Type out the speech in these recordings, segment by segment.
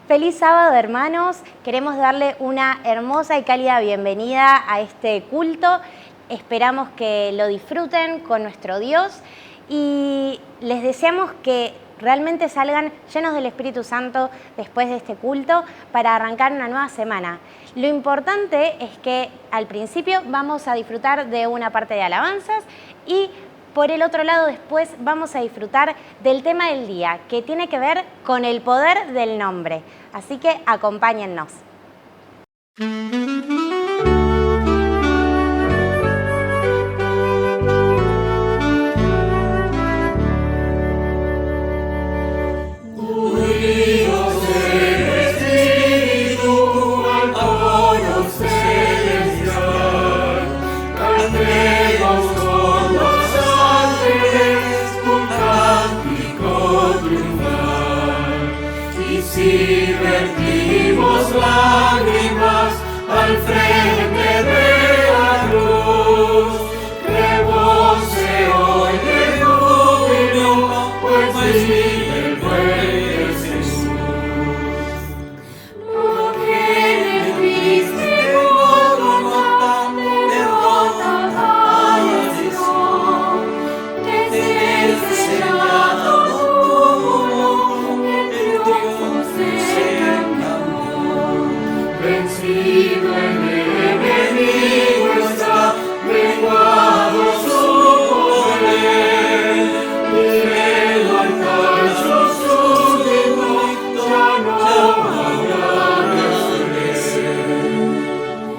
Feliz sábado, hermanos. Queremos darle una hermosa y cálida bienvenida a este culto. Esperamos que lo disfruten con nuestro Dios y les deseamos que realmente salgan llenos del Espíritu Santo después de este culto para arrancar una nueva semana. Lo importante es que al principio vamos a disfrutar de una parte de alabanzas y por el otro lado, después vamos a disfrutar del tema del día, que tiene que ver con el poder del nombre. Así que acompáñennos. Si vertimos lágrimas al frente de la cruz, rebose hoy de júbilo, pues vive el buen Jesús. Lo que le diste Gólgota, derrota falleció, desde el sellado vencido el enemigo está, menguado su poder, y el alcanzó su digno, ya no habrá desfallecer.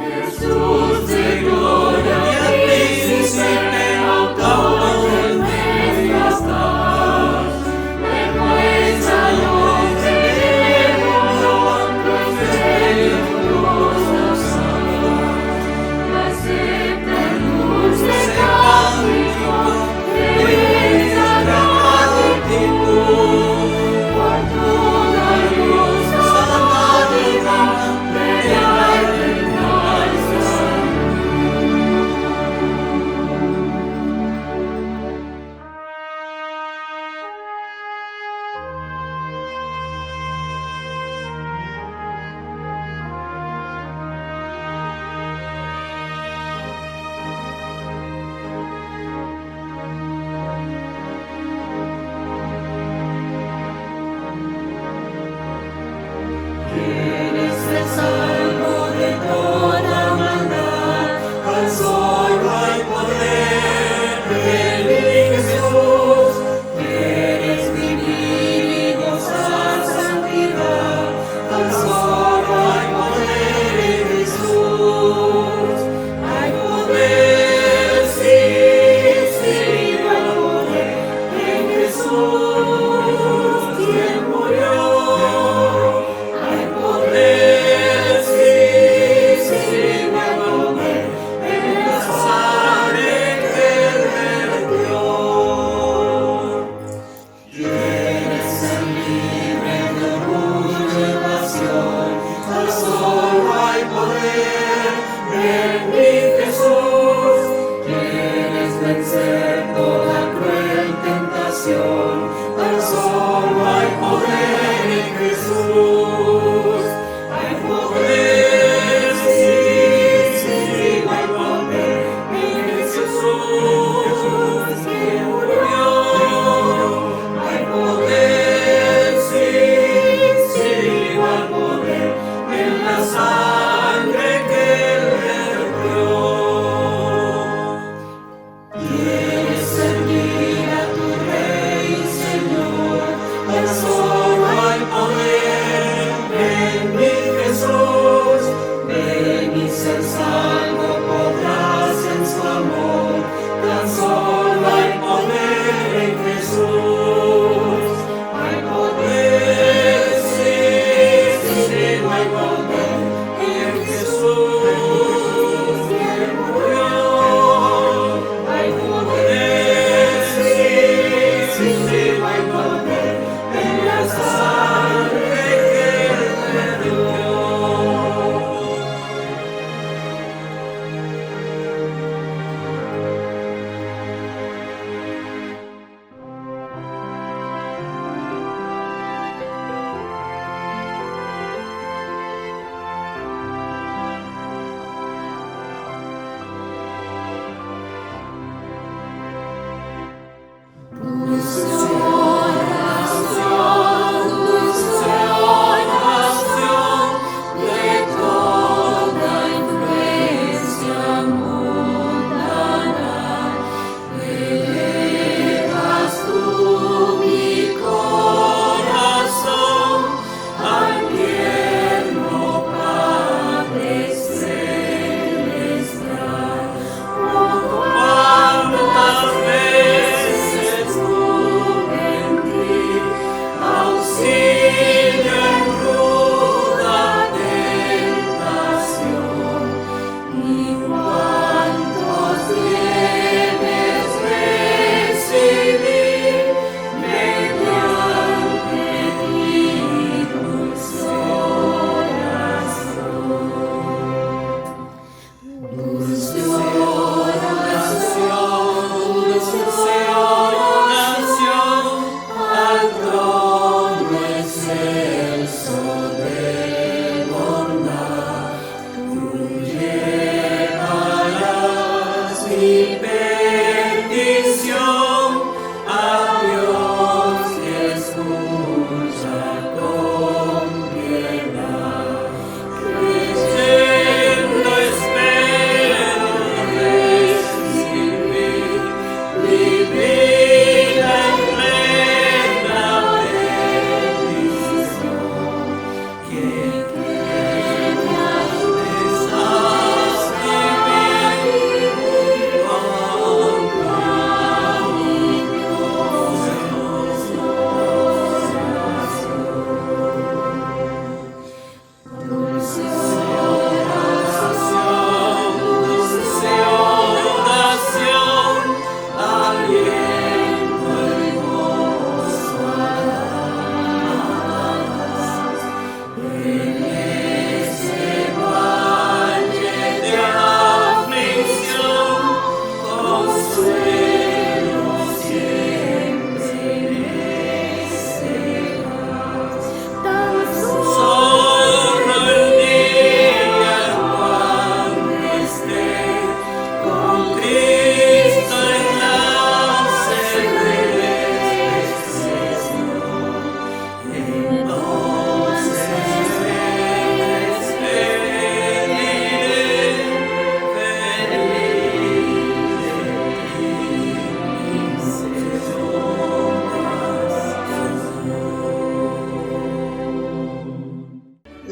Jesús de gloria, príncipe, autor del majestad, vergüenza los de los de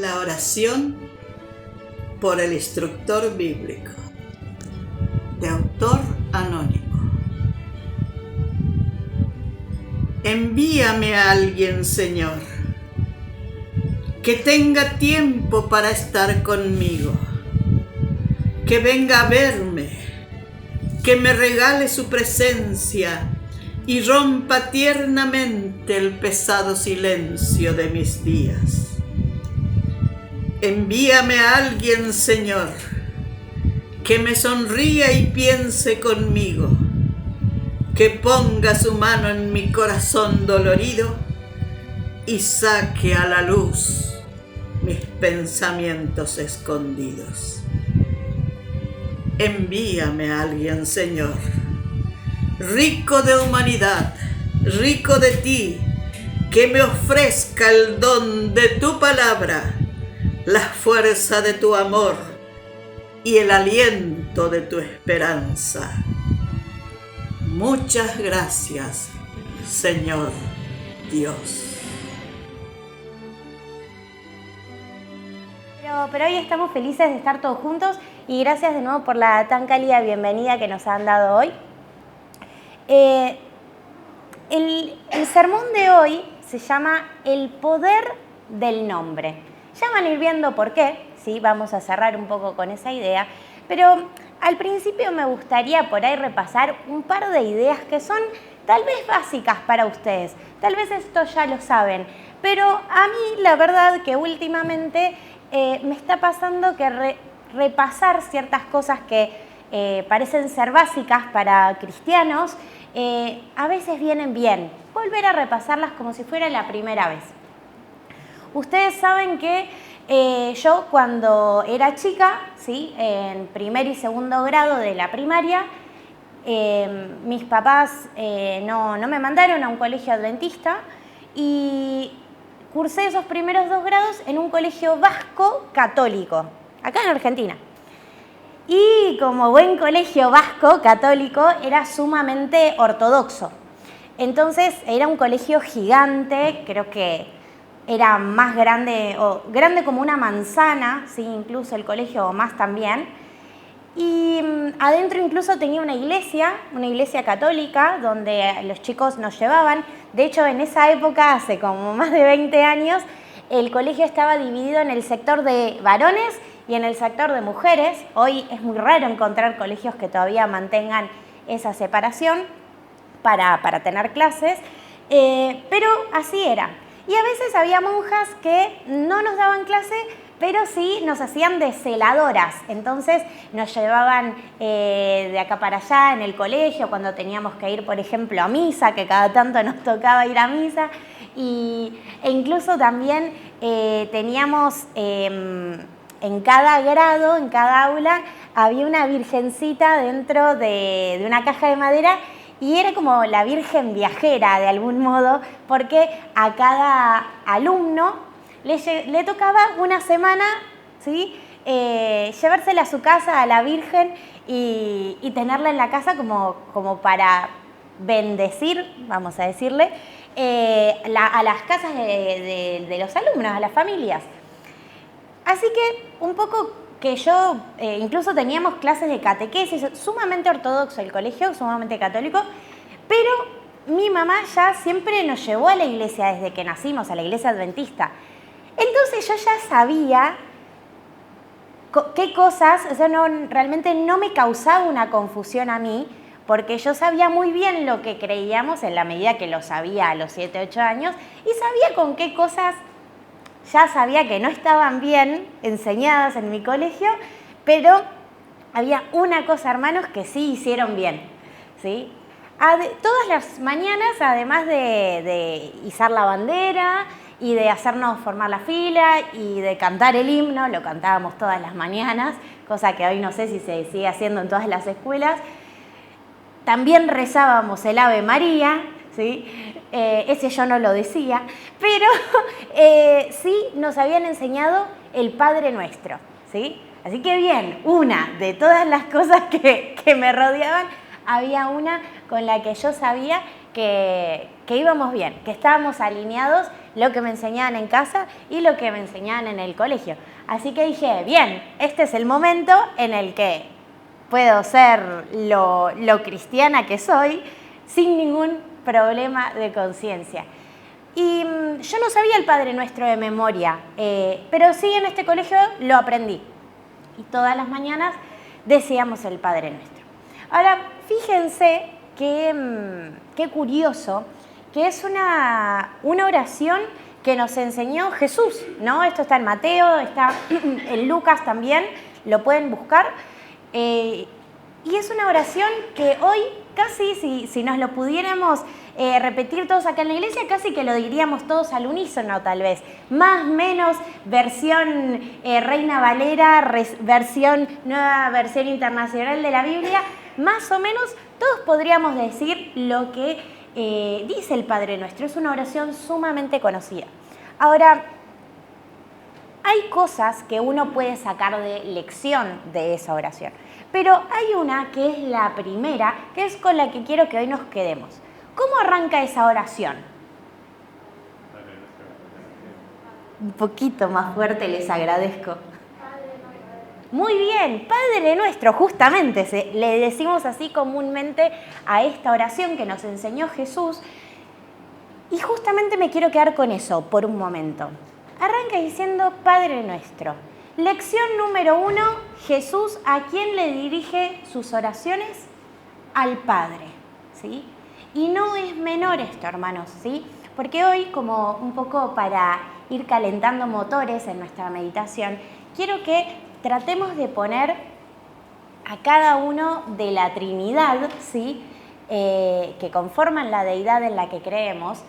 La oración por el instructor bíblico, de autor anónimo. Envíame a alguien, Señor, que tenga tiempo para estar conmigo, que venga a verme, que me regale su presencia y rompa tiernamente el pesado silencio de mis días. Envíame a alguien, Señor, que me sonría y piense conmigo, que ponga su mano en mi corazón dolorido y saque a la luz mis pensamientos escondidos. Envíame a alguien, Señor, rico de humanidad, rico de ti, que me ofrezca el don de tu palabra, la fuerza de tu amor y el aliento de tu esperanza. Muchas gracias, Señor Dios. Pero hoy estamos felices de estar todos juntos y gracias de nuevo por la tan cálida bienvenida que nos han dado hoy. El sermón de hoy se llama El poder del nombre. Ya van a ir viendo por qué, ¿sí? Vamos a cerrar un poco con esa idea, pero al principio me gustaría por ahí repasar un par de ideas que son tal vez básicas para ustedes. Tal vez esto ya lo saben, pero a mí la verdad que últimamente me está pasando que repasar ciertas cosas que parecen ser básicas para cristianos, a veces vienen bien. Volver a repasarlas como si fuera la primera vez. Ustedes saben que yo cuando era chica, ¿sí? En primer y segundo grado de la primaria, mis papás no me mandaron a un colegio adventista y cursé esos primeros 2 grados en un colegio vasco católico, acá en Argentina. Y como buen colegio vasco católico, era sumamente ortodoxo. Entonces era un colegio gigante, creo que era más grande, o grande como una manzana, ¿sí? Incluso el colegio más también. Y adentro incluso tenía una iglesia católica, donde los chicos nos llevaban. De hecho, en esa época, hace como más de 20 años, el colegio estaba dividido en el sector de varones y en el sector de mujeres. Hoy es muy raro encontrar colegios que todavía mantengan esa separación para tener clases, pero así era. Y a veces había monjas que no nos daban clase, pero sí nos hacían de celadoras. Entonces nos llevaban de acá para allá en el colegio cuando teníamos que ir, por ejemplo, a misa, que cada tanto nos tocaba ir a misa. E incluso también teníamos en cada grado, en cada aula, había una virgencita dentro de una caja de madera. Y era como la Virgen viajera, de algún modo, porque a cada alumno le tocaba una semana, ¿sí? Llevársela a su casa a la Virgen y tenerla en la casa como para bendecir, vamos a decirle, a las casas de los alumnos, a las familias. Así que un poco que yo, incluso teníamos clases de catequesis, sumamente ortodoxo el colegio, sumamente católico, pero mi mamá ya siempre nos llevó a la iglesia desde que nacimos, a la iglesia adventista. Entonces yo ya sabía qué cosas, o sea, realmente no me causaba una confusión a mí, porque yo sabía muy bien lo que creíamos en la medida que lo sabía a los 7, 8 años, y sabía con qué cosas ya sabía que no estaban bien enseñadas en mi colegio, pero había una cosa, hermanos, que sí hicieron bien, ¿sí? Todas las mañanas, además de izar la bandera y de hacernos formar la fila y de cantar el himno, lo cantábamos todas las mañanas, cosa que hoy no sé si se sigue haciendo en todas las escuelas, también rezábamos el Ave María, ¿sí? Ese yo no lo decía, pero sí nos habían enseñado el Padre Nuestro, ¿sí? Así que bien, una de todas las cosas que me rodeaban, había una con la que yo sabía que íbamos bien, que estábamos alineados lo que me enseñaban en casa y lo que me enseñaban en el colegio. Así que dije, bien, este es el momento en el que puedo ser lo cristiana que soy sin ningún problema de conciencia. Y yo no sabía el Padre Nuestro de memoria, pero sí en este colegio lo aprendí. Y todas las mañanas decíamos el Padre Nuestro. Ahora, fíjense qué curioso, que es una oración que nos enseñó Jesús, ¿no? Esto está en Mateo, está en Lucas también, lo pueden buscar. Y es una oración que hoy casi, si nos lo pudiéramos repetir todos acá en la iglesia, casi que lo diríamos todos al unísono tal vez. Más, menos, versión Reina Valera, nueva versión internacional de la Biblia, más o menos todos podríamos decir lo que dice el Padre Nuestro. Es una oración sumamente conocida. Ahora, hay cosas que uno puede sacar de lección de esa oración, pero hay una que es la primera, que es con la que quiero que hoy nos quedemos. ¿Cómo arranca esa oración? Un poquito más fuerte les agradezco. Muy bien, Padre Nuestro, justamente le decimos así comúnmente a esta oración que nos enseñó Jesús. Y justamente me quiero quedar con eso por un momento. Arranca diciendo Padre Nuestro. Lección número 1, Jesús, ¿a quién le dirige sus oraciones? Al Padre, ¿sí? Y no es menor esto, hermanos, ¿sí? Porque hoy, como un poco para ir calentando motores en nuestra meditación, quiero que tratemos de poner a cada uno de la Trinidad, ¿sí? Que conforman la deidad en la que creemos,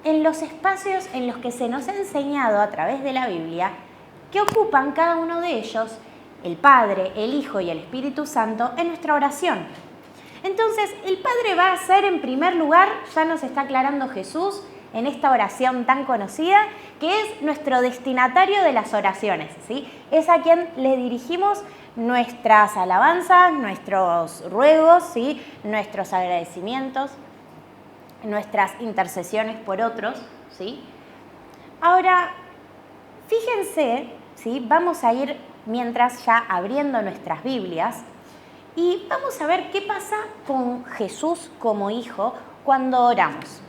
en los espacios en los que se nos ha enseñado a través de la Biblia, que ocupan cada uno de ellos, el Padre, el Hijo y el Espíritu Santo, en nuestra oración. Entonces, el Padre va a ser, en primer lugar, ya nos está aclarando Jesús en esta oración tan conocida, que es nuestro destinatario de las oraciones, ¿sí? Es a quien le dirigimos nuestras alabanzas, nuestros ruegos, ¿sí? Nuestros agradecimientos, nuestras intercesiones por otros, ¿sí? Ahora, fíjense, ¿sí? Vamos a ir mientras ya abriendo nuestras Biblias y vamos a ver qué pasa con Jesús como hijo cuando oramos.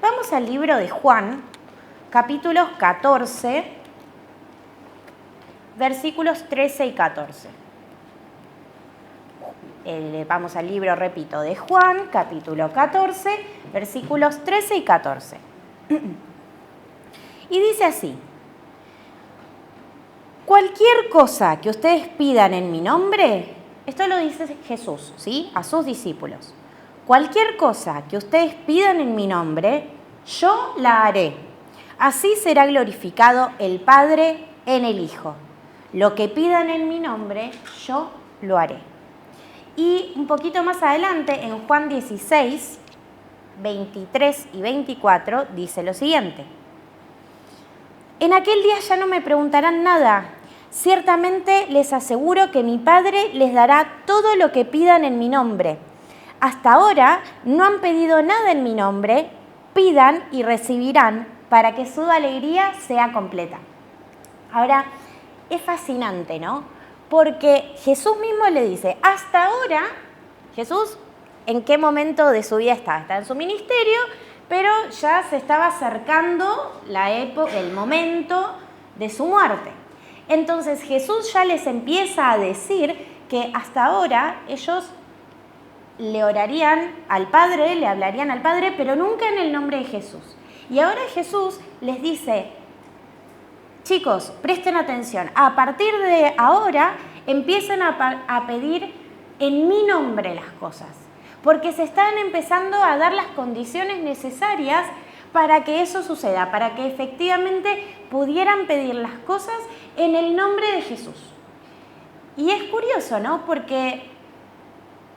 Vamos al libro de Juan, capítulos 14, versículos 13 y 14. Vamos al libro, repito, de Juan, capítulo 14, versículos 13 y 14. Y dice así: cualquier cosa que ustedes pidan en mi nombre, esto lo dice Jesús, ¿sí? A sus discípulos. Cualquier cosa que ustedes pidan en mi nombre, yo la haré. Así será glorificado el Padre en el Hijo. Lo que pidan en mi nombre, yo lo haré. Y un poquito más adelante, en Juan 16, 23 y 24, dice lo siguiente: en aquel día ya no me preguntarán nada. Ciertamente les aseguro que mi Padre les dará todo lo que pidan en mi nombre. Hasta ahora no han pedido nada en mi nombre. Pidan y recibirán para que su alegría sea completa. Ahora, es fascinante, ¿no? Porque Jesús mismo le dice, hasta ahora, Jesús, ¿en qué momento de su vida está? Está en su ministerio, pero ya se estaba acercando el momento de su muerte. Entonces Jesús ya les empieza a decir que hasta ahora ellos le orarían al Padre, le hablarían al Padre, pero nunca en el nombre de Jesús. Y ahora Jesús les dice, chicos, presten atención, a partir de ahora empiezan a pedir en mi nombre las cosas, porque se están empezando a dar las condiciones necesarias para que eso suceda, para que efectivamente pudieran pedir las cosas en el nombre de Jesús. Y es curioso, ¿no? Porque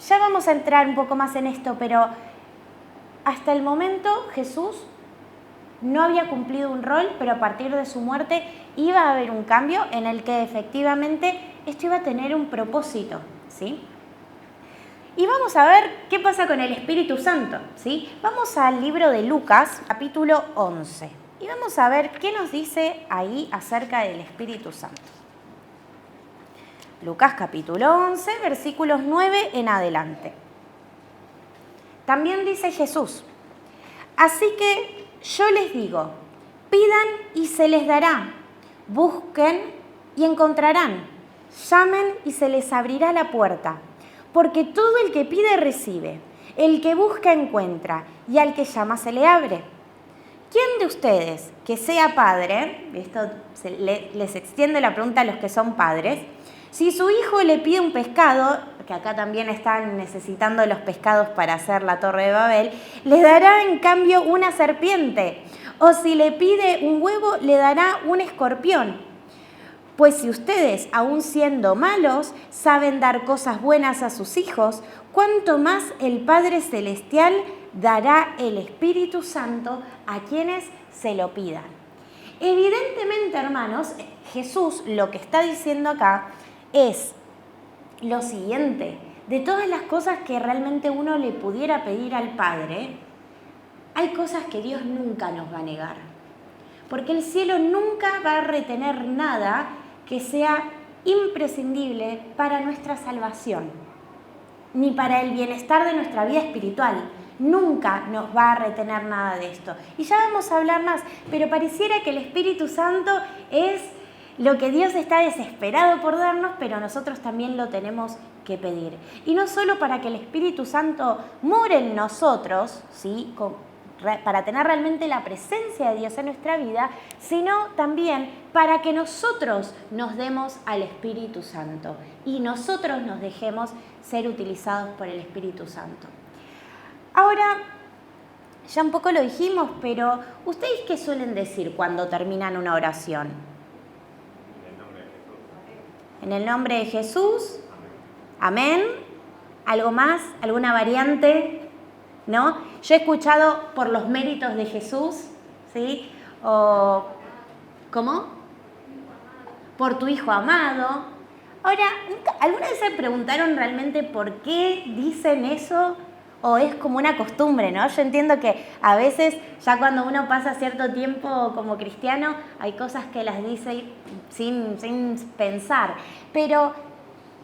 ya vamos a entrar un poco más en esto, pero hasta el momento Jesús no había cumplido un rol, pero a partir de su muerte iba a haber un cambio en el que efectivamente esto iba a tener un propósito, ¿sí? Y vamos a ver qué pasa con el Espíritu Santo, ¿sí? Vamos al libro de Lucas, capítulo 11. y vamos a ver qué nos dice ahí acerca del Espíritu Santo. Lucas capítulo 11, versículos 9 en adelante. También dice Jesús: así que yo les digo, pidan y se les dará, busquen y encontrarán, llamen y se les abrirá la puerta, porque todo el que pide recibe, el que busca encuentra, y al que llama se le abre. ¿Quién de ustedes que sea padre, esto les extiende la pregunta a los que son padres, si su hijo le pide un pescado, que acá también están necesitando los pescados para hacer la Torre de Babel, le dará en cambio una serpiente? O si le pide un huevo, le dará un escorpión. Pues si ustedes, aun siendo malos, saben dar cosas buenas a sus hijos, ¿cuánto más el Padre Celestial dará el Espíritu Santo a quienes se lo pidan? Evidentemente, hermanos, Jesús lo que está diciendo acá es lo siguiente: de todas las cosas que realmente uno le pudiera pedir al Padre, hay cosas que Dios nunca nos va a negar. Porque el cielo nunca va a retener nada que sea imprescindible para nuestra salvación, ni para el bienestar de nuestra vida espiritual. Nunca nos va a retener nada de esto. Y ya vamos a hablar más, pero pareciera que el Espíritu Santo es lo que Dios está desesperado por darnos, pero nosotros también lo tenemos que pedir. Y no solo para que el Espíritu Santo more en nosotros, ¿sí?, para tener realmente la presencia de Dios en nuestra vida, sino también para que nosotros nos demos al Espíritu Santo y nosotros nos dejemos ser utilizados por el Espíritu Santo. Ahora, ya un poco lo dijimos, pero ¿ustedes qué suelen decir cuando terminan una oración? En el nombre de Jesús. Amén. ¿Algo más? ¿Alguna variante? ¿No? Yo he escuchado por los méritos de Jesús, ¿sí? O, ¿cómo? Por tu Hijo amado. Ahora, ¿alguna vez se preguntaron realmente por qué dicen eso? ¿O es como una costumbre, no? Yo entiendo que a veces, ya cuando uno pasa cierto tiempo como cristiano, hay cosas que las dice sin pensar. Pero,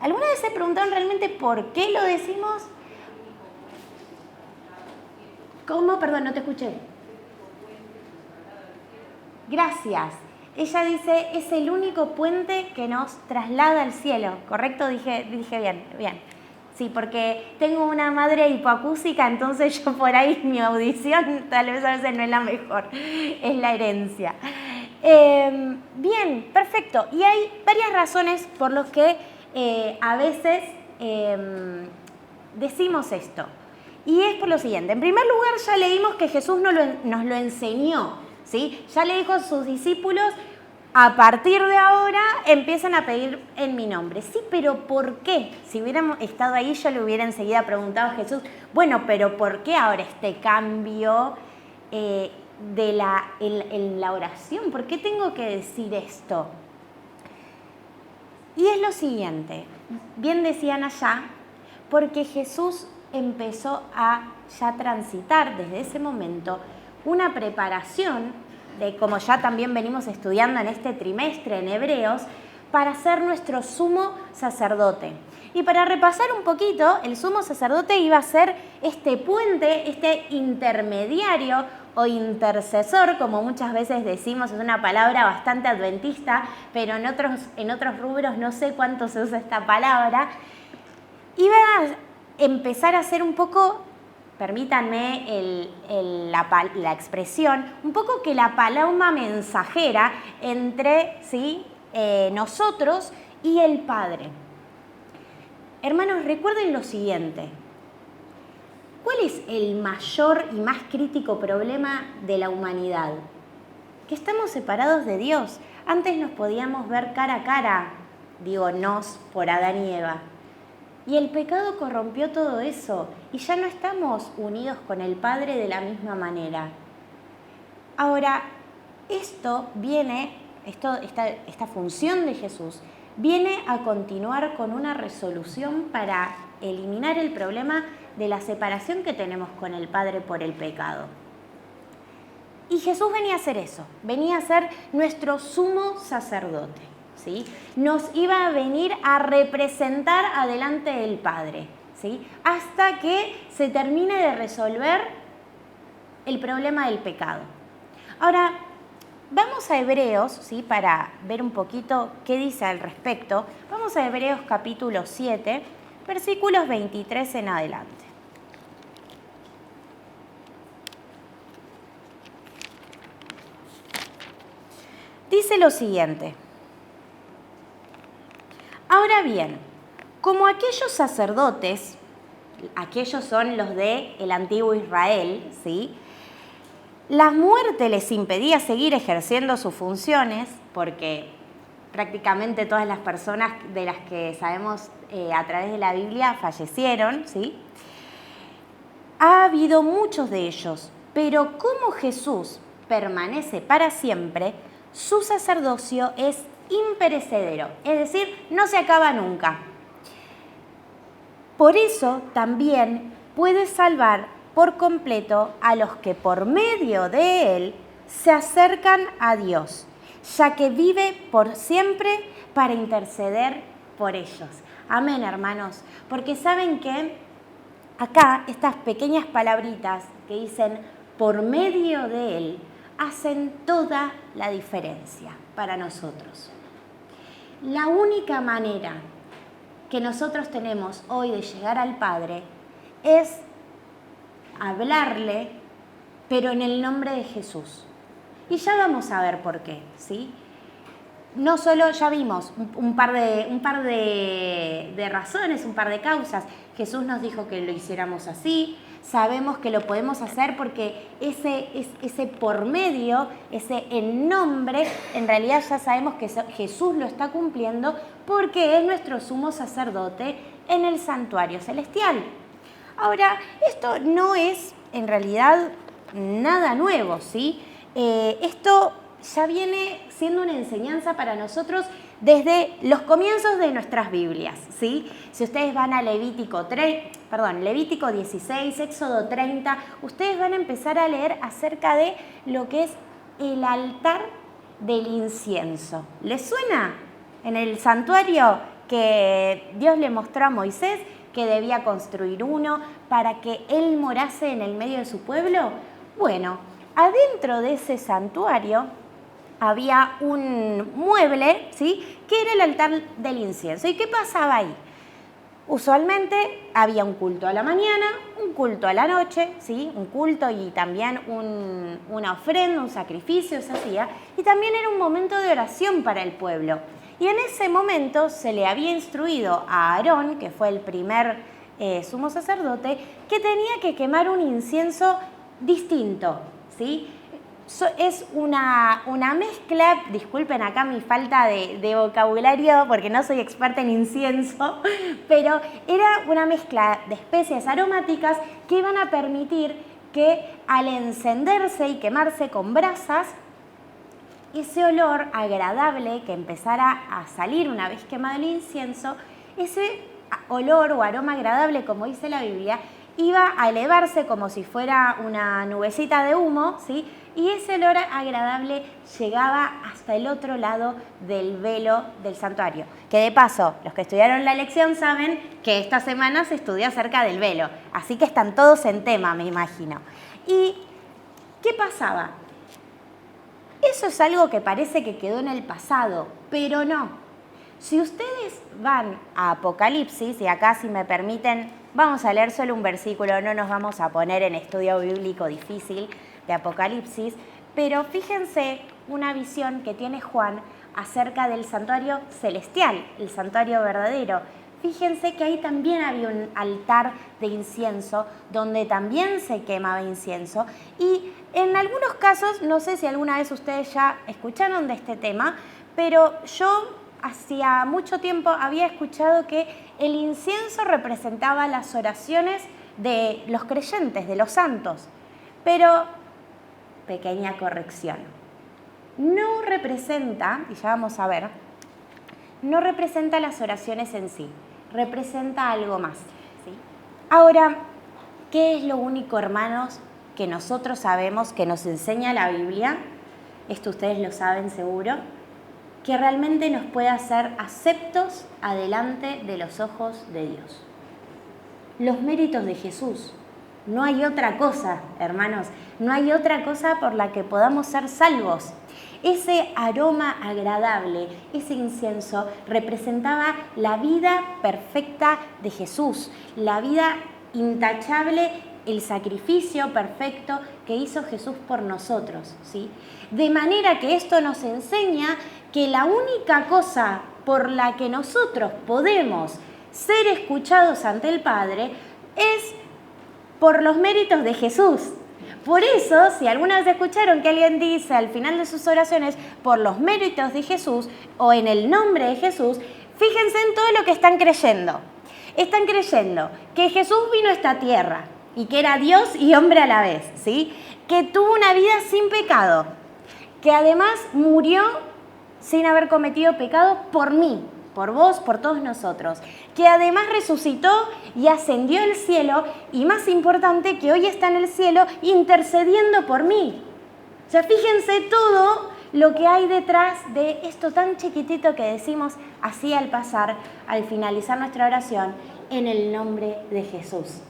¿alguna vez se preguntaron realmente por qué lo decimos? ¿Cómo? Perdón, no te escuché. Gracias. Ella dice, es el único puente que nos traslada al cielo. ¿Correcto? Dije bien. Sí, porque tengo una madre hipoacúsica, entonces yo por ahí mi audición tal vez a veces no es la mejor. Es la herencia. Bien, perfecto. Y hay varias razones por las que a veces decimos esto. Y es por lo siguiente. En primer lugar, ya leímos que Jesús nos lo enseñó, ¿sí? Ya le dijo a sus discípulos, a partir de ahora empiezan a pedir en mi nombre. Sí, pero ¿por qué? Si hubiéramos estado ahí, yo le hubiera enseguida preguntado a Jesús, bueno, pero ¿por qué ahora este cambio en la oración? ¿Por qué tengo que decir esto? Y es lo siguiente, bien decían allá, porque Jesús empezó a ya transitar desde ese momento una preparación de, como ya también venimos estudiando en este trimestre en Hebreos, para ser nuestro sumo sacerdote. Y para repasar un poquito, el sumo sacerdote iba a ser este puente, este intermediario o intercesor, como muchas veces decimos, es una palabra bastante adventista, pero en otros rubros no sé cuánto se usa esta palabra. Iba a empezar a ser un poco, permítanme la expresión, un poco que la paloma mensajera entre nosotros y el Padre. Hermanos, recuerden lo siguiente. ¿Cuál es el mayor y más crítico problema de la humanidad? Que estamos separados de Dios. Antes nos podíamos ver cara a cara, por Adán y Eva. Y el pecado corrompió todo eso y ya no estamos unidos con el Padre de la misma manera. Ahora, esta función de Jesús viene a continuar con una resolución para eliminar el problema de la separación que tenemos con el Padre por el pecado. Y Jesús venía a hacer eso, venía a ser nuestro sumo sacerdote, ¿sí? Nos iba a venir a representar adelante del Padre, ¿sí? Hasta que se termine de resolver el problema del pecado. Ahora, vamos a Hebreos, ¿sí? Para ver un poquito qué dice al respecto. Vamos a Hebreos capítulo 7, versículos 23 en adelante. Dice lo siguiente: ahora bien, como aquellos sacerdotes, aquellos son los del antiguo Israel, ¿sí? La muerte les impedía seguir ejerciendo sus funciones, porque prácticamente todas las personas de las que sabemos a través de la Biblia fallecieron, ¿sí? Ha habido muchos de ellos, pero como Jesús permanece para siempre, su sacerdocio es imperecedero, es decir, no se acaba nunca. Por eso también puede salvar por completo a los que por medio de él se acercan a Dios, ya que vive por siempre para interceder por ellos. Amén, hermanos, porque saben que acá estas pequeñas palabritas que dicen por medio de él hacen toda la diferencia para nosotros. La única manera que nosotros tenemos hoy de llegar al Padre es hablarle, pero en el nombre de Jesús. Y ya vamos a ver por qué, ¿sí? No solo, ya vimos un par de razones, un par de causas. Jesús nos dijo que lo hiciéramos así. Sabemos que lo podemos hacer porque ese por medio, ese en nombre, en realidad ya sabemos que Jesús lo está cumpliendo porque es nuestro sumo sacerdote en el santuario celestial. Ahora, esto no es en realidad nada nuevo, ¿sí? Esto ya viene siendo una enseñanza para nosotros desde los comienzos de nuestras Biblias, ¿sí? Si ustedes van a Levítico 16, Éxodo 30, ustedes van a empezar a leer acerca de lo que es el altar del incienso. ¿Les suena? En el santuario que Dios le mostró a Moisés que debía construir uno para que él morase en el medio de su pueblo. Bueno, adentro de ese santuario había un mueble, ¿sí?, que era el altar del incienso. ¿Y qué pasaba ahí? Usualmente había un culto a la mañana, un culto a la noche, ¿sí?, un culto y también una ofrenda, un sacrificio se hacía, y también era un momento de oración para el pueblo. Y en ese momento se le había instruido a Aarón, que fue el primer sumo sacerdote, que tenía que quemar un incienso distinto, ¿sí? Es una mezcla, disculpen acá mi falta de vocabulario porque no soy experta en incienso, pero era una mezcla de especias aromáticas que iban a permitir que al encenderse y quemarse con brasas, ese olor agradable que empezara a salir una vez quemado el incienso, ese olor o aroma agradable, como dice la Biblia, iba a elevarse como si fuera una nubecita de humo, ¿sí?, y ese olor agradable llegaba hasta el otro lado del velo del santuario. Que de paso, los que estudiaron la lección saben que esta semana se estudió acerca del velo, así que están todos en tema, me imagino. ¿Y qué pasaba? Eso es algo que parece que quedó en el pasado, pero no. Si ustedes van a Apocalipsis, y acá si me permiten, vamos a leer solo un versículo, no nos vamos a poner en estudio bíblico difícil de Apocalipsis, pero fíjense una visión que tiene Juan acerca del santuario celestial, el santuario verdadero. Fíjense que ahí también había un altar de incienso donde también se quemaba incienso y en algunos casos, no sé si alguna vez ustedes ya escucharon de este tema, pero yo hacía mucho tiempo había escuchado que el incienso representaba las oraciones de los creyentes, de los santos, pero pequeña corrección. No representa, y ya vamos a ver, no representa las oraciones en sí, representa algo más, ¿sí? Ahora, ¿qué es lo único, hermanos, que nosotros sabemos, que nos enseña la Biblia, esto ustedes lo saben seguro, que realmente nos puede hacer aceptos adelante de los ojos de Dios. Los méritos de Jesús. No hay otra cosa, hermanos, no hay otra cosa por la que podamos ser salvos. Ese aroma agradable, ese incienso, representaba la vida perfecta de Jesús, la vida intachable, el sacrificio perfecto que hizo Jesús por nosotros, ¿sí? De manera que esto nos enseña que la única cosa por la que nosotros podemos ser escuchados ante el Padre es por los méritos de Jesús. Por eso, si alguna vez escucharon que alguien dice al final de sus oraciones, por los méritos de Jesús o en el nombre de Jesús, fíjense en todo lo que están creyendo. Están creyendo que Jesús vino a esta tierra y que era Dios y hombre a la vez, ¿sí? Que tuvo una vida sin pecado, que además murió sin haber cometido pecado por mí, por vos, por todos nosotros, que además resucitó y ascendió al cielo, y más importante, que hoy está en el cielo intercediendo por mí. O sea, fíjense todo lo que hay detrás de esto tan chiquitito que decimos así al pasar, al finalizar nuestra oración, en el nombre de Jesús.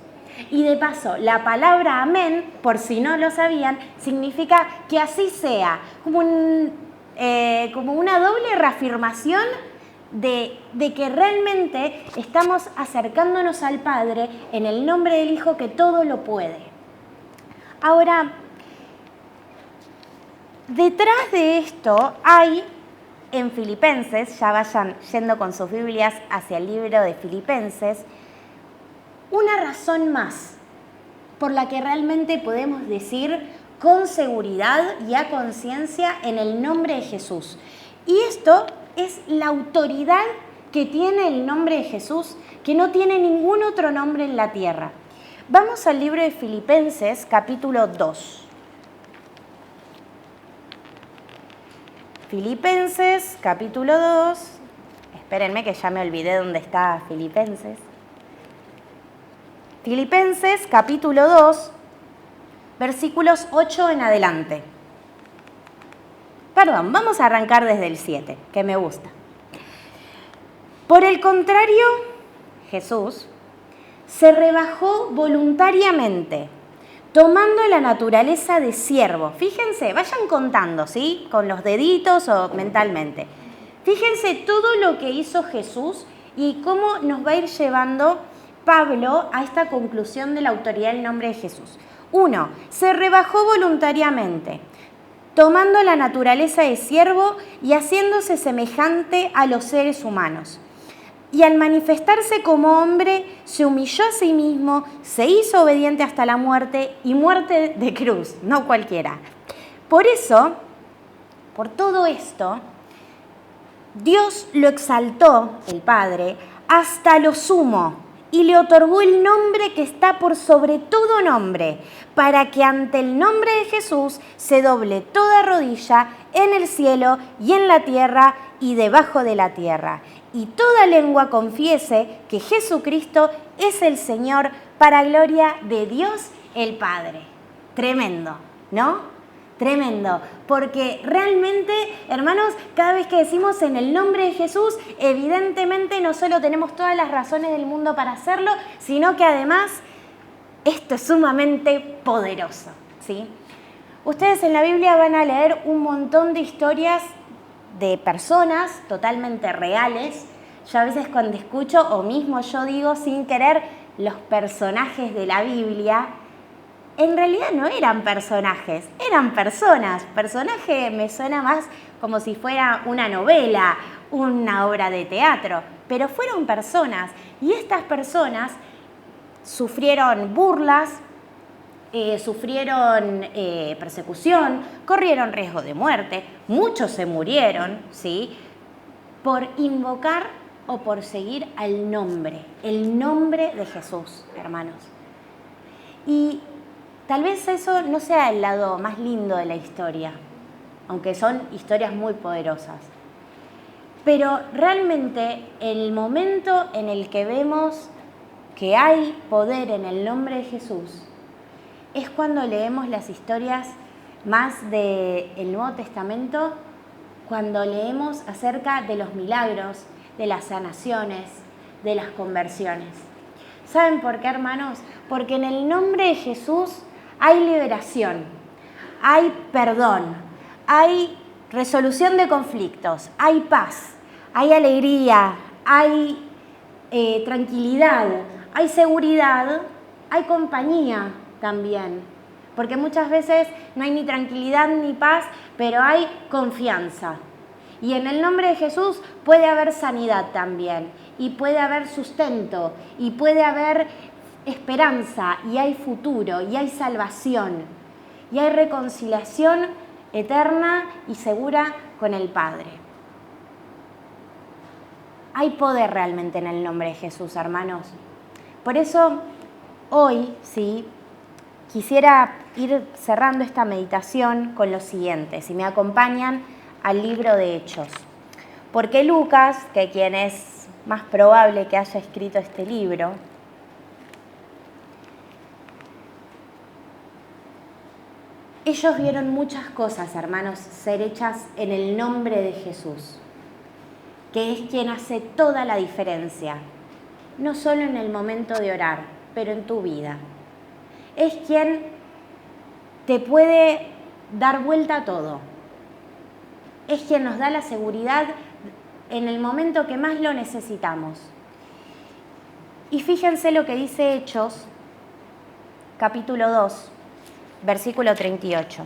Y de paso, la palabra amén, por si no lo sabían, significa que así sea, como una doble reafirmación de que realmente estamos acercándonos al Padre en el nombre del Hijo que todo lo puede. Ahora, detrás de esto hay en Filipenses, ya vayan yendo con sus Biblias hacia el libro de Filipenses, una razón más por la que realmente podemos decir con seguridad y a conciencia en el nombre de Jesús. Y esto es la autoridad que tiene el nombre de Jesús, que no tiene ningún otro nombre en la tierra. Vamos al libro de Filipenses, capítulo 2. Filipenses, capítulo 2. Espérenme que ya me olvidé dónde está Filipenses. Filipenses, capítulo 2, versículos 8 en adelante. Perdón, vamos a arrancar desde el 7, que me gusta. Por el contrario, Jesús se rebajó voluntariamente, tomando la naturaleza de siervo. Fíjense, vayan contando, ¿sí? Con los deditos o mentalmente. Fíjense todo lo que hizo Jesús y cómo nos va a ir llevando Pablo a esta conclusión de la autoridad del nombre de Jesús. 1. Se rebajó voluntariamente, tomando la naturaleza de siervo y haciéndose semejante a los seres humanos. Y al manifestarse como hombre, se humilló a sí mismo, se hizo obediente hasta la muerte, y muerte de cruz, no cualquiera. Por eso, por todo esto, Dios lo exaltó, el Padre, hasta lo sumo, y le otorgó el nombre que está por sobre todo nombre, para que ante el nombre de Jesús se doble toda rodilla en el cielo y en la tierra y debajo de la tierra, y toda lengua confiese que Jesucristo es el Señor, para gloria de Dios el Padre. Tremendo, ¿no? Tremendo, porque realmente, hermanos, cada vez que decimos en el nombre de Jesús, evidentemente no solo tenemos todas las razones del mundo para hacerlo, sino que además esto es sumamente poderoso, ¿sí? Ustedes en la Biblia van a leer un montón de historias de personas totalmente reales. Yo a veces cuando escucho, o mismo yo digo sin querer, los personajes de la Biblia, en realidad no eran personajes, eran personas. Personaje me suena más como si fuera una novela, una obra de teatro, pero fueron personas, y estas personas sufrieron burlas, sufrieron persecución, corrieron riesgo de muerte, muchos se murieron, ¿sí?, por invocar o por seguir al nombre, el nombre de Jesús, hermanos. Y tal vez eso no sea el lado más lindo de la historia, aunque son historias muy poderosas. Pero realmente el momento en el que vemos que hay poder en el nombre de Jesús es cuando leemos las historias más del Nuevo Testamento, cuando leemos acerca de los milagros, de las sanaciones, de las conversiones. ¿Saben por qué, hermanos? Porque en el nombre de Jesús hay liberación, hay perdón, hay resolución de conflictos, hay paz, hay alegría, hay tranquilidad, hay seguridad, hay compañía también. Porque muchas veces no hay ni tranquilidad ni paz, pero hay confianza. Y en el nombre de Jesús puede haber sanidad también, y puede haber sustento, y puede haber esperanza, y hay futuro, y hay salvación, y hay reconciliación eterna y segura con el Padre. Hay poder realmente en el nombre de Jesús, hermanos. Por eso, hoy, sí, quisiera ir cerrando esta meditación con lo siguiente, si me acompañan al libro de Hechos. Porque Lucas, que quien es más probable que haya escrito este libro, ellos vieron muchas cosas, hermanos, ser hechas en el nombre de Jesús, que es quien hace toda la diferencia, no solo en el momento de orar, pero en tu vida. Es quien te puede dar vuelta a todo. Es quien nos da la seguridad en el momento que más lo necesitamos. Y fíjense lo que dice Hechos, capítulo 2, versículo 38.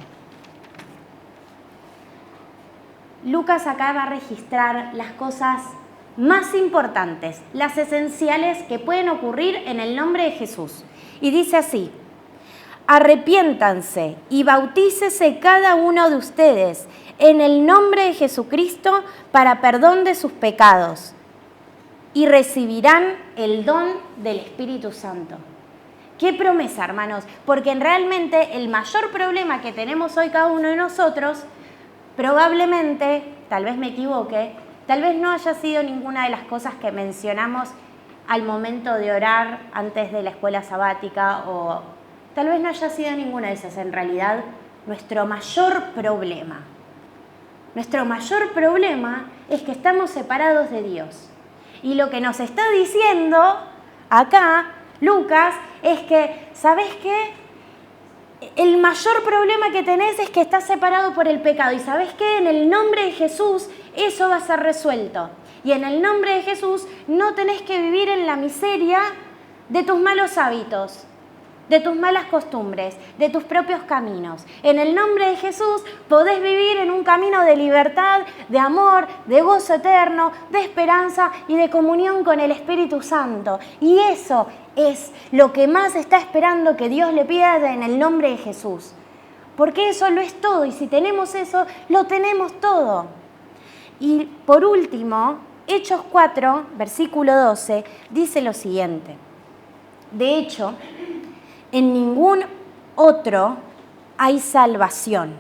Lucas acá va a registrar las cosas más importantes, las esenciales que pueden ocurrir en el nombre de Jesús. Y dice así: arrepiéntanse y bautícese cada uno de ustedes en el nombre de Jesucristo para perdón de sus pecados y recibirán el don del Espíritu Santo. ¡Qué promesa, hermanos! Porque realmente el mayor problema que tenemos hoy cada uno de nosotros, probablemente, tal vez me equivoque, tal vez no haya sido ninguna de las cosas que mencionamos al momento de orar antes de la escuela sabática, o tal vez no haya sido ninguna de esas. En realidad, nuestro mayor problema es que estamos separados de Dios. Y lo que nos está diciendo acá Lucas es que, ¿sabes qué? El mayor problema que tenés es que estás separado por el pecado. Y ¿sabes qué? En el nombre de Jesús eso va a ser resuelto. Y en el nombre de Jesús no tenés que vivir en la miseria de tus malos hábitos, de tus malas costumbres, de tus propios caminos. En el nombre de Jesús podés vivir en un camino de libertad, de amor, de gozo eterno, de esperanza y de comunión con el Espíritu Santo. Y eso es lo que más está esperando que Dios le pida en el nombre de Jesús. Porque eso lo es todo, y si tenemos eso, lo tenemos todo. Y por último, Hechos 4, versículo 12, dice lo siguiente: de hecho, en ningún otro hay salvación,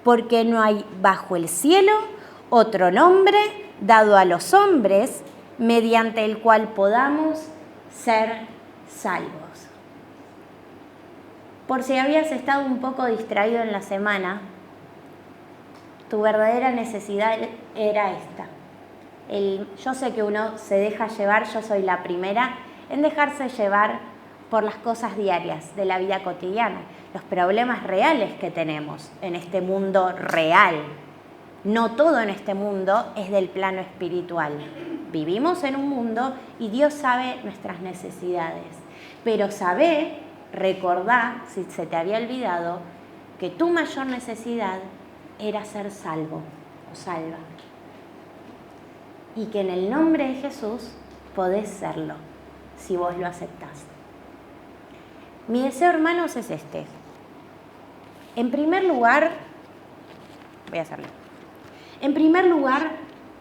porque no hay bajo el cielo otro nombre dado a los hombres mediante el cual podamos ser salvos. Por si habías estado un poco distraído en la semana, tu verdadera necesidad era esta. Yo sé que uno se deja llevar, yo soy la primera en dejarse llevar por las cosas diarias de la vida cotidiana, los problemas reales que tenemos en este mundo real. No todo en este mundo es del plano espiritual. Vivimos en un mundo y Dios sabe nuestras necesidades. Pero recordá, si se te había olvidado, que tu mayor necesidad era ser salvo o salva. Y que en el nombre de Jesús podés serlo, si vos lo aceptás. Mi deseo, hermanos, es este. En primer lugar,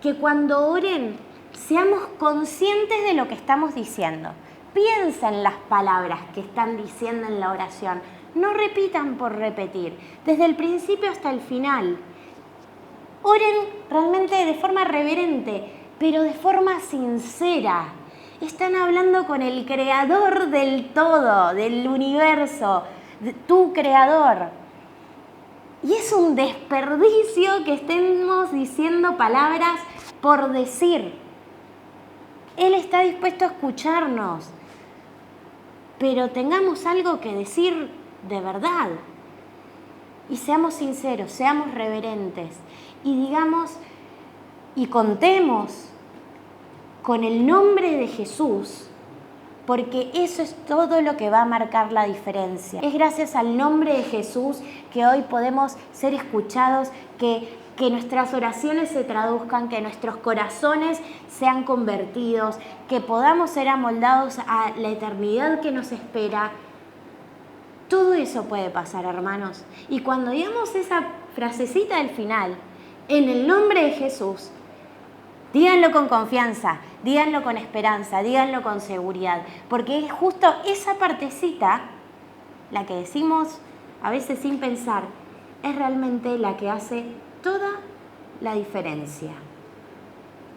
que cuando oren seamos conscientes de lo que estamos diciendo. Piensa en las palabras que están diciendo en la oración. No repitan por repetir, desde el principio hasta el final. Oren realmente de forma reverente, pero de forma sincera. Están hablando con el creador del todo, del universo. tu creador. Y es un desperdicio que estemos diciendo palabras por decir. Él está dispuesto a escucharnos, pero tengamos algo que decir de verdad. Y seamos sinceros, seamos reverentes y digamos y contemos con el nombre de Jesús, porque eso es todo lo que va a marcar la diferencia. Es gracias al nombre de Jesús que hoy podemos ser escuchados, que nuestras oraciones se traduzcan, que nuestros corazones sean convertidos, que podamos ser amoldados a la eternidad que nos espera. Todo eso puede pasar, hermanos. Y cuando digamos esa frasecita del final, en el nombre de Jesús, díganlo con confianza, díganlo con esperanza, díganlo con seguridad, porque es justo esa partecita, la que decimos a veces sin pensar, es realmente la que hace toda la diferencia.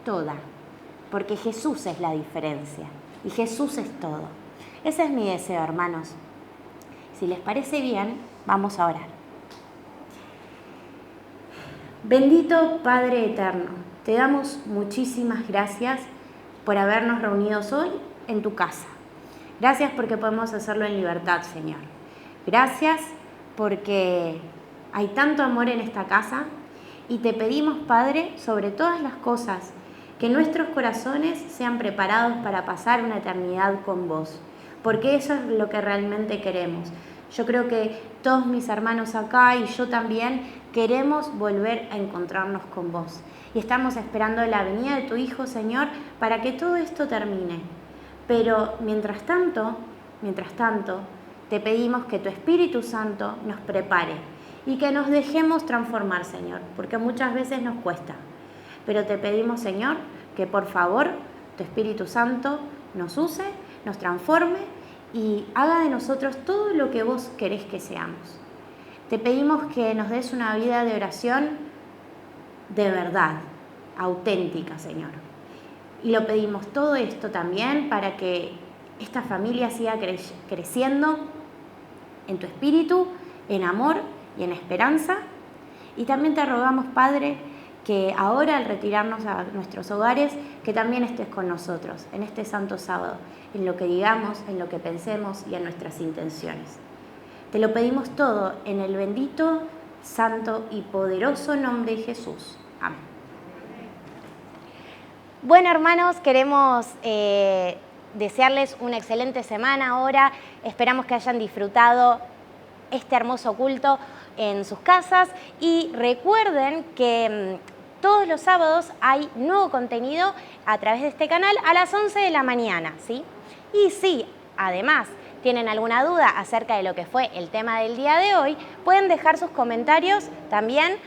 Toda. Porque Jesús es la diferencia y Jesús es todo. Ese es mi deseo, hermanos. Si les parece bien, vamos a orar. Bendito Padre eterno, te damos muchísimas gracias por habernos reunidos hoy en tu casa. Gracias porque podemos hacerlo en libertad, Señor. Gracias porque hay tanto amor en esta casa y te pedimos, Padre, sobre todas las cosas, que nuestros corazones sean preparados para pasar una eternidad con vos, porque eso es lo que realmente queremos. Yo creo que todos mis hermanos acá y yo también queremos volver a encontrarnos con vos. Y estamos esperando la venida de tu Hijo, Señor, para que todo esto termine. Pero mientras tanto, te pedimos que tu Espíritu Santo nos prepare y que nos dejemos transformar, Señor, porque muchas veces nos cuesta. Pero te pedimos, Señor, que por favor tu Espíritu Santo nos use, nos transforme y haga de nosotros todo lo que vos querés que seamos. Te pedimos que nos des una vida de oración de verdad, auténtica, Señor. Y lo pedimos todo esto también para que esta familia siga creciendo en tu espíritu, en amor y en esperanza. Y también te rogamos, Padre, que ahora al retirarnos a nuestros hogares, que también estés con nosotros en este santo sábado, en lo que digamos, en lo que pensemos y en nuestras intenciones. Te lo pedimos todo en el bendito, santo y poderoso nombre de Jesús. Amén. Bueno, hermanos, queremos desearles una excelente semana ahora. Esperamos que hayan disfrutado este hermoso culto en sus casas y recuerden que todos los sábados hay nuevo contenido a través de este canal a las 11 de la mañana, ¿sí? Y si además tienen alguna duda acerca de lo que fue el tema del día de hoy, pueden dejar sus comentarios también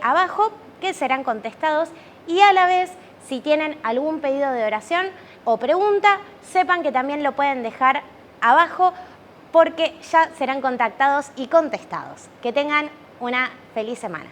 abajo, que serán contestados, y a la vez, si tienen algún pedido de oración o pregunta, sepan que también lo pueden dejar abajo porque ya serán contactados y contestados. Que tengan una feliz semana.